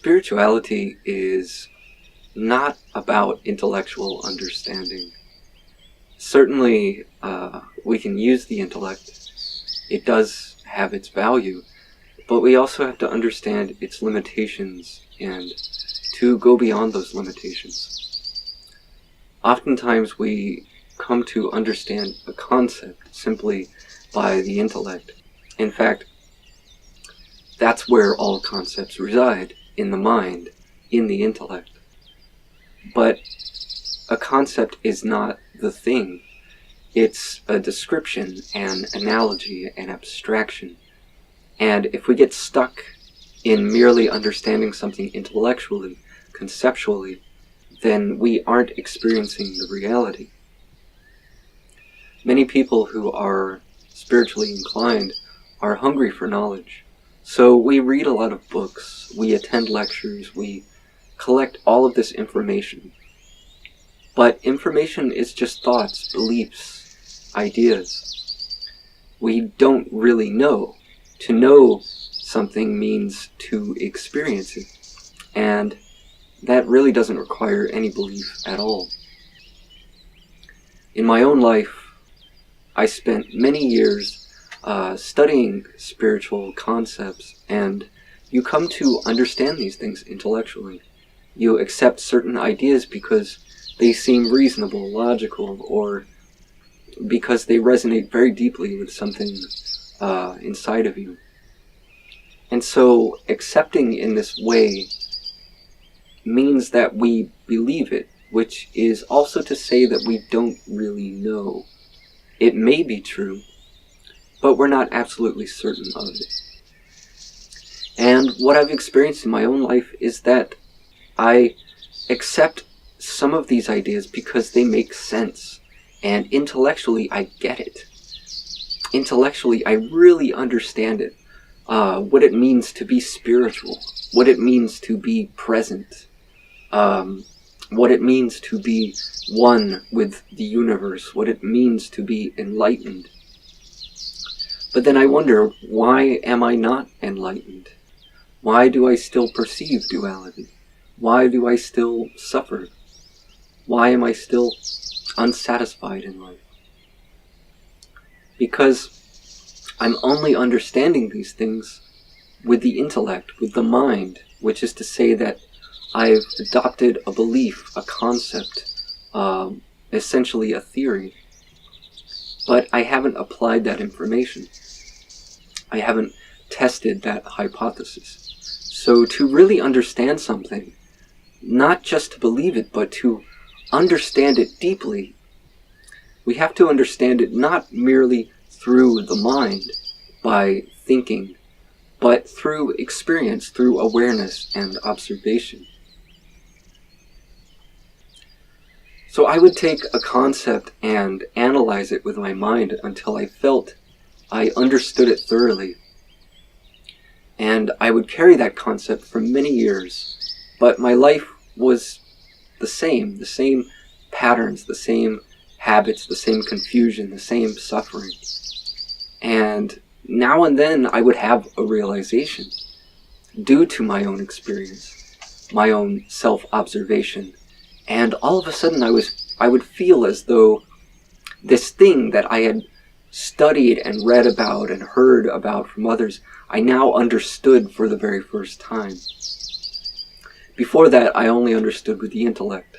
Spirituality is not about intellectual understanding. Certainly, we can use the intellect. It does have its value, but we also have to understand its limitations and to go beyond those limitations. Oftentimes we come to understand a concept simply by the intellect. In fact, that's where all concepts reside, in the mind, in the intellect. But a concept is not the thing. It's a description, an analogy, an abstraction. And if we get stuck in merely understanding something intellectually, conceptually, then we aren't experiencing the reality. Many people who are spiritually inclined are hungry for knowledge. So we read a lot of books, we attend lectures, we collect all of this information. But information is just thoughts, beliefs, ideas. We don't really know. To know something means to experience it. And that really doesn't require any belief at all. In my own life, I spent many years studying spiritual concepts, and you come to understand these things intellectually. You accept certain ideas because they seem reasonable, logical, or because they resonate very deeply with something inside of you. And so accepting in this way means that we believe it, which is also to say that we don't really know. It may be true, but we're not absolutely certain of it. And what I've experienced in my own life is that I accept some of these ideas because they make sense, and intellectually I get it. Intellectually I really understand it, what it means to be spiritual, what it means to be present, what it means to be one with the universe, what it means to be enlightened. But then I wonder, why am I not enlightened? Why do I still perceive duality? Why do I still suffer? Why am I still unsatisfied in life? Because I'm only understanding these things with the intellect, with the mind, which is to say that I've adopted a belief, a concept, essentially a theory. But I haven't applied that information. I haven't tested that hypothesis. So to really understand something, not just to believe it, but to understand it deeply, we have to understand it not merely through the mind, by thinking, but through experience, through awareness and observation. So I would take a concept and analyze it with my mind until I felt I understood it thoroughly. And I would carry that concept for many years, but my life was the same patterns, the same habits, the same confusion, the same suffering. And now and then I would have a realization due to my own experience, my own self-observation. And all of a sudden I would feel as though this thing that I had studied and read about and heard about from others, I now understood for the very first time. Before that, I only understood with the intellect.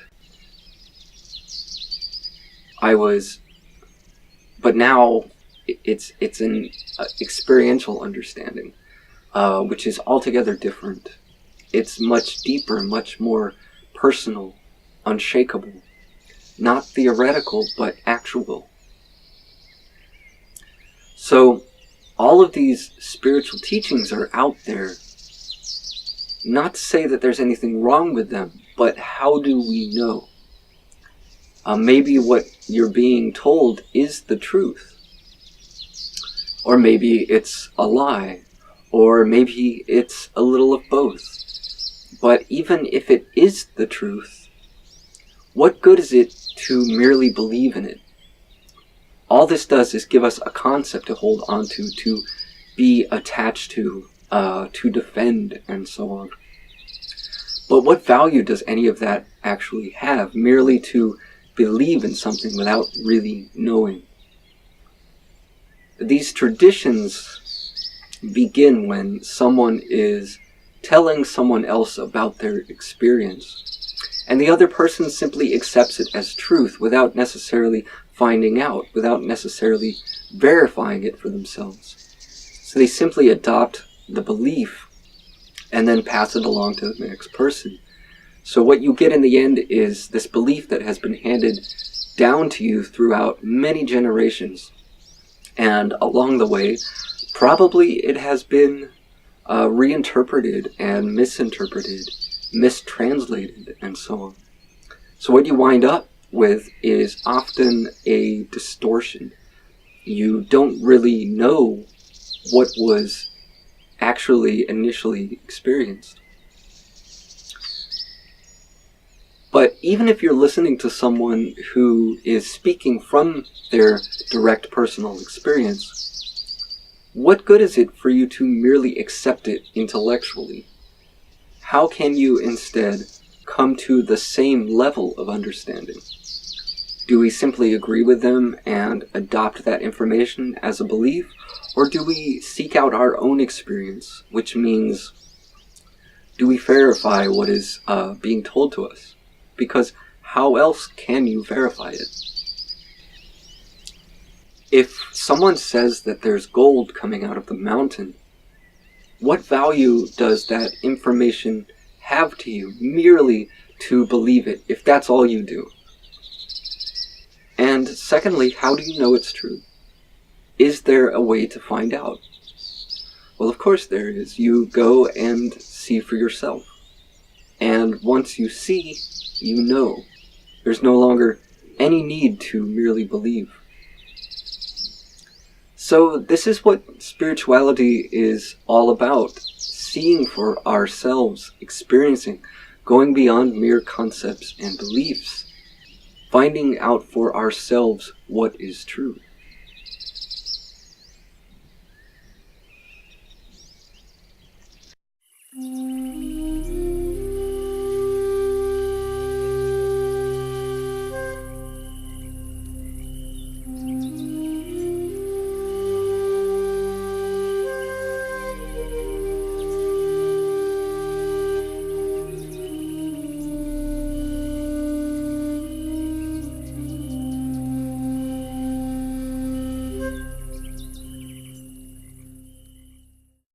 But now it's an experiential understanding, which is altogether different. It's much deeper, much more personal, unshakable, not theoretical, but actual. So all of these spiritual teachings are out there. Not to say that there's anything wrong with them, but how do we know? Maybe what you're being told is the truth. Or maybe it's a lie. Or maybe it's a little of both. But even if it is the truth, what good is it to merely believe in it? All this does is give us a concept to hold on to be attached to defend, and so on. But what value does any of that actually have, merely to believe in something without really knowing? These traditions begin when someone is telling someone else about their experience, and the other person simply accepts it as truth without necessarily finding out, without necessarily verifying it for themselves. So they simply adopt the belief and then pass it along to the next person. So what you get in the end is this belief that has been handed down to you throughout many generations. And along the way, probably it has been reinterpreted and misinterpreted, mistranslated, and so on. So what you wind up with is often a distortion. You don't really know what was actually initially experienced. But even if you're listening to someone who is speaking from their direct personal experience, what good is it for you to merely accept it intellectually? How can you instead come to the same level of understanding? Do we simply agree with them and adopt that information as a belief? Or do we seek out our own experience, which means, do we verify what is being told to us? Because how else can you verify it? If someone says that there's gold coming out of the mountain, what value does that information have to you merely to believe it, if that's all you do? And secondly, how do you know it's true? Is there a way to find out? Well, of course there is. You go and see for yourself. And once you see, you know. There's no longer any need to merely believe. So this is what spirituality is all about. Seeing for ourselves, experiencing, going beyond mere concepts and beliefs. Finding out for ourselves what is true.